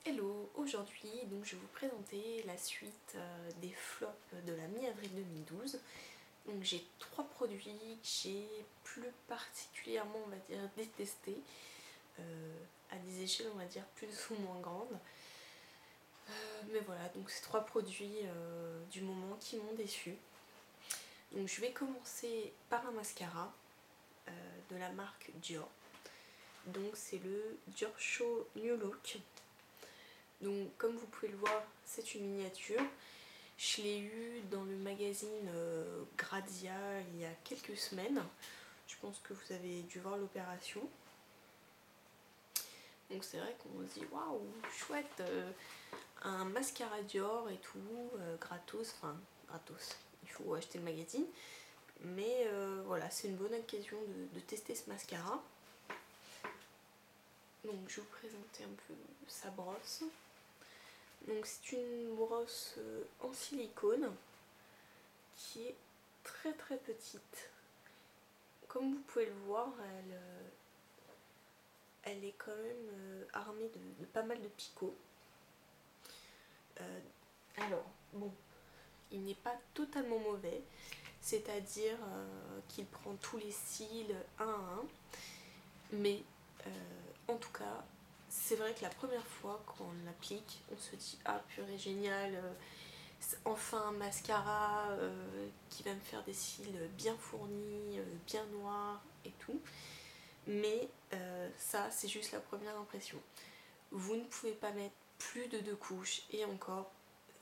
Hello, aujourd'hui donc je vais vous présenter la suite des flops de la mi-avril 2012. Donc j'ai trois produits que j'ai plus particulièrement on va dire détestés à des échelles on va dire plus ou moins grandes. Mais voilà, donc ces trois produits du moment qui m'ont déçu. Donc je vais commencer par un mascara de la marque Dior. Donc c'est le Dior Show New Look. Donc comme vous pouvez le voir, c'est une miniature. Je l'ai eu dans le magazine Grazia il y a quelques semaines. Je pense que vous avez dû voir l'opération. Donc c'est vrai qu'on se dit waouh, chouette, un mascara Dior et tout, gratos, enfin gratos, il faut acheter le magazine. Mais voilà, c'est une bonne occasion de tester ce mascara. Donc je vais vous présenter un peu sa brosse. Donc c'est une brosse en silicone qui est très petite. Comme vous pouvez le voir, elle est quand même armée de pas mal de picots. Alors, bon, il n'est pas totalement mauvais, c'est-à-dire qu'il prend tous les cils un à un, mais en tout cas, c'est vrai que la première fois qu'on l'applique, on se dit ah purée génial, enfin un mascara qui va me faire des cils bien fournis, bien noirs et tout. Mais ça c'est juste la première impression. Vous ne pouvez pas mettre plus de 2 couches et encore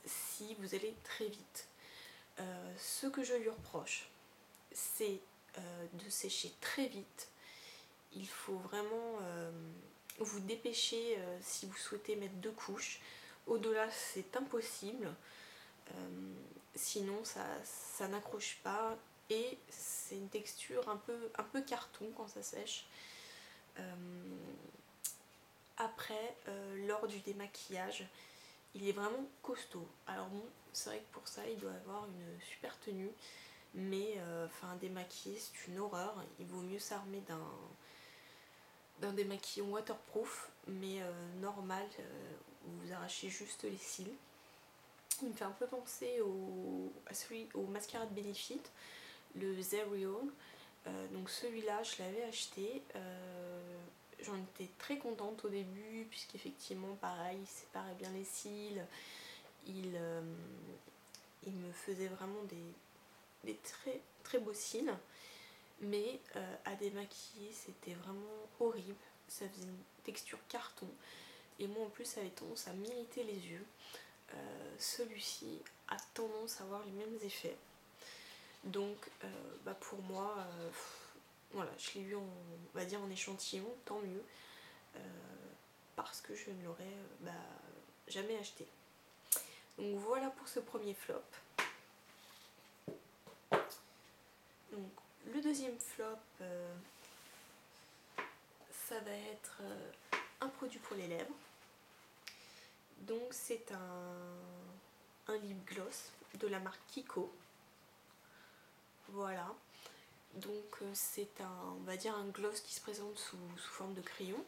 si vous allez très vite. Ce que je lui reproche, c'est de sécher très vite. Il faut vraiment vous dépêcher si vous souhaitez mettre 2 couches. Au-delà c'est impossible. Sinon ça n'accroche pas et c'est une texture un peu carton quand ça sèche. Après, lors du démaquillage, il est vraiment costaud. Alors bon, c'est vrai que pour ça il doit avoir une super tenue, mais enfin démaquiller c'est une horreur. Il vaut mieux s'armer d'un démaquillant waterproof, mais normal, où vous arrachez juste les cils. Il me fait un peu penser au mascara de Benefit, le Zero. Donc celui-là, je l'avais acheté. J'en étais très contente au début, puisqu'effectivement, pareil, il séparait bien les cils. Il me faisait vraiment des très beaux cils. Mais à démaquiller, c'était vraiment horrible. Ça faisait une texture carton. Et moi, en plus, ça avait tendance à m'irriter les yeux. Celui-ci a tendance à avoir les mêmes effets. Donc pour moi, voilà, je l'ai eu on va dire en échantillon, tant mieux, parce que je ne l'aurais jamais acheté. Donc voilà pour ce premier flop. Donc le deuxième flop, ça va être un produit pour les lèvres. Donc c'est un lip gloss de la marque Kiko. Voilà. Donc c'est on va dire un gloss qui se présente sous forme de crayon.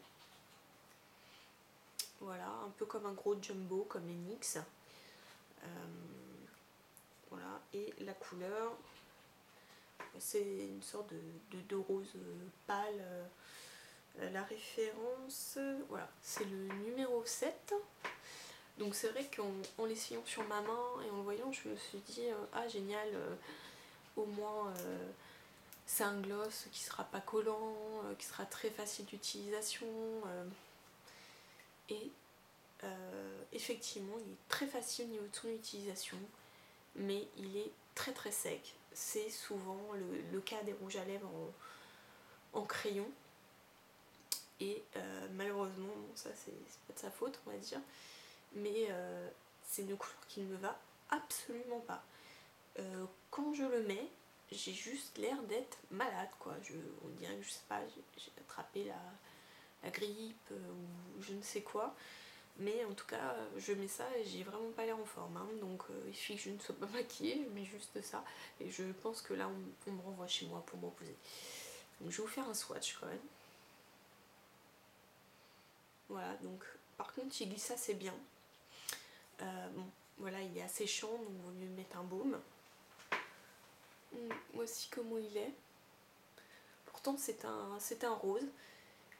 Voilà, un peu comme un gros jumbo, comme les NYX. Voilà, et la couleur, c'est une sorte de rose pâle. La référence, voilà, c'est le numéro 7. Donc c'est vrai qu'en l'essayant sur ma main et en le voyant, je me suis dit, ah génial, au moins c'est un gloss qui sera pas collant, qui sera très facile d'utilisation. Et effectivement, il est très facile au niveau de son utilisation, mais il est très sec. C'est souvent le cas des rouges à lèvres en crayon. Et malheureusement, bon, ça c'est pas de sa faute, on va dire, mais c'est une couleur qui ne me va absolument pas. Quand je le mets, j'ai juste l'air d'être malade, quoi. On dirait que je sais pas, j'ai attrapé la grippe ou je ne sais quoi. Mais en tout cas, je mets ça et j'ai vraiment pas l'air en forme. Hein. Donc il suffit que je ne sois pas maquillée, je mets juste ça. Et je pense que là, on me renvoie chez moi pour me reposer. Donc je vais vous faire un swatch quand même. Voilà, donc par contre il glisse assez bien. Bon, voilà, il est assez séchant, donc on va lui mettre un baume. Voici comment il est. Pourtant c'est un rose,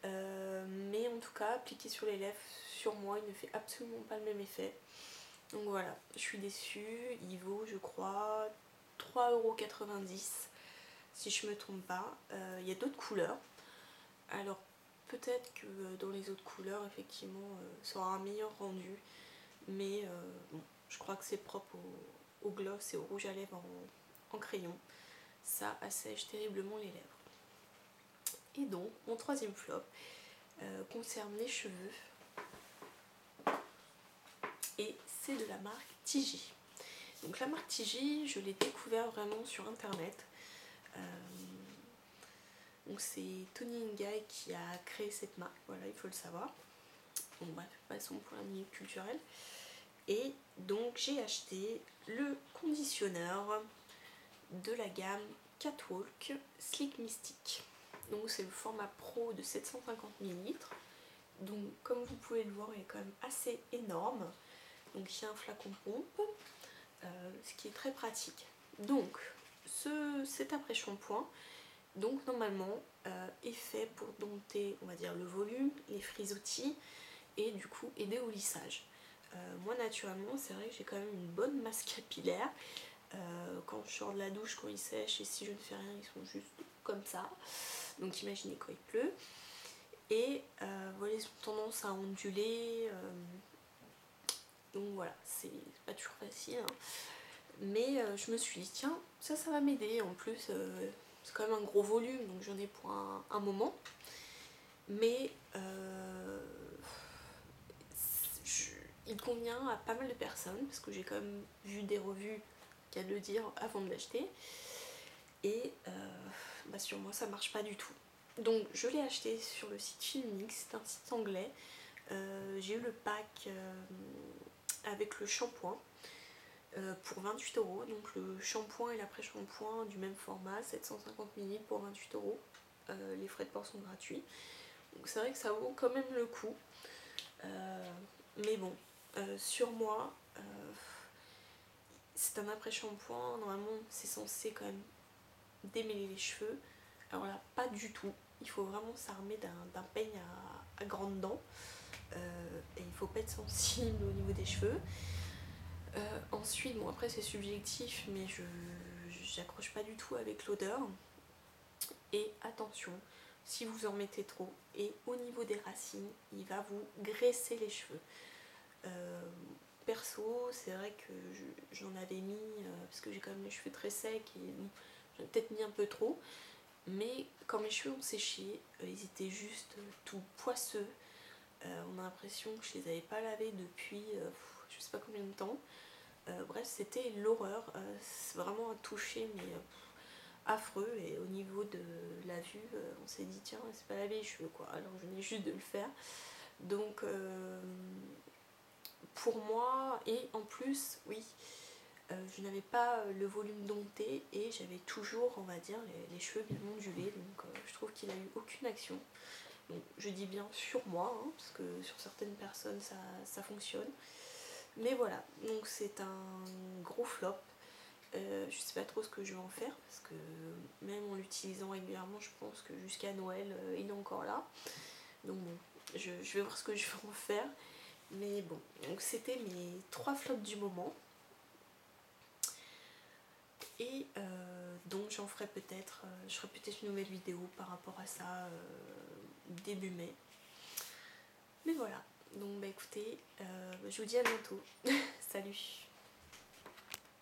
mais en tout cas appliqué sur les lèvres, sur moi, il ne fait absolument pas le même effet. Donc voilà, je suis déçue. Il vaut, je crois, 3,90 € si je me trompe pas. Il y a d'autres couleurs. Alors peut-être que dans les autres couleurs, effectivement, ça aura un meilleur rendu. Mais bon, je crois que c'est propre au gloss et au rouge à lèvres en crayon. Ça assèche terriblement les lèvres. Et donc, mon troisième flop concerne les cheveux. Et c'est de la marque Tigi. Donc la marque Tigi, je l'ai découvert vraiment sur internet. Donc c'est Tony Ngai qui a créé cette marque, voilà, il faut le savoir. Bon bref, passons pour la minute culturelle. Et donc j'ai acheté le conditionneur de la gamme Catwalk Slick Mystic. Donc c'est le format pro de 750 ml. Donc comme vous pouvez le voir, il est quand même assez énorme. Donc il y a un flacon pompe, ce qui est très pratique. Donc cet après-shampoing, donc normalement est fait pour dompter, on va dire, le volume, les frisottis et du coup aider au lissage. Moi naturellement c'est vrai que j'ai quand même une bonne masse capillaire. Quand je sors de la douche, quand il sèche, et si je ne fais rien, ils sont juste comme ça. Donc imaginez quand il pleut. Et voilà, ils ont tendance à onduler. Donc voilà, c'est pas toujours facile. Hein. Mais je me suis dit, tiens, ça va m'aider. En plus, c'est quand même un gros volume, donc j'en ai pour un moment. Mais il convient à pas mal de personnes, parce que j'ai quand même vu des revues, qu'à le dire, avant de l'acheter. Et bah sur moi, ça marche pas du tout. Donc je l'ai acheté sur le site Filmix, c'est un site anglais. J'ai eu le pack avec le shampoing pour 28 €. Donc le shampoing et l'après-shampoing du même format, 750 ml pour 28 €. Les frais de port sont gratuits. Donc c'est vrai que ça vaut quand même le coup. Mais bon, sur moi, c'est un après-shampoing. Normalement, c'est censé quand même démêler les cheveux. Alors là, pas du tout. Il faut vraiment s'armer d'un peigne à grandes dents. Et il faut pas être sensible au niveau des cheveux. Ensuite, bon après c'est subjectif, mais j'accroche pas du tout avec l'odeur. Et attention, si vous en mettez trop, et au niveau des racines, il va vous graisser les cheveux. Perso, c'est vrai que j'en avais mis, parce que j'ai quand même les cheveux très secs, et bon, j'en ai peut-être mis un peu trop. Mais quand mes cheveux ont séché, ils étaient juste tout poisseux. On a l'impression que je les avais pas lavés depuis je sais pas combien de temps. Bref, c'était l'horreur. C'est vraiment un toucher, mais affreux. Et au niveau de la vue, on s'est dit tiens, c'est pas laver les cheveux quoi. Alors je venais juste de le faire. Donc pour moi, et en plus, oui, je n'avais pas le volume dompté et j'avais toujours, on va dire, les cheveux bien ondulés. Donc je trouve qu'il a eu aucune action. Donc, je dis bien sur moi, hein, parce que sur certaines personnes ça fonctionne. Mais voilà, donc c'est un gros flop. Je sais pas trop ce que je vais en faire, parce que même en l'utilisant régulièrement, je pense que jusqu'à Noël, il est encore là. Donc bon, je vais voir ce que je vais en faire. Mais bon, donc c'était mes 3 flops du moment. Et donc j'en ferai peut-être, je ferai peut-être une nouvelle vidéo par rapport à ça début mai. Mais voilà, donc bah écoutez, je vous dis à bientôt. Salut.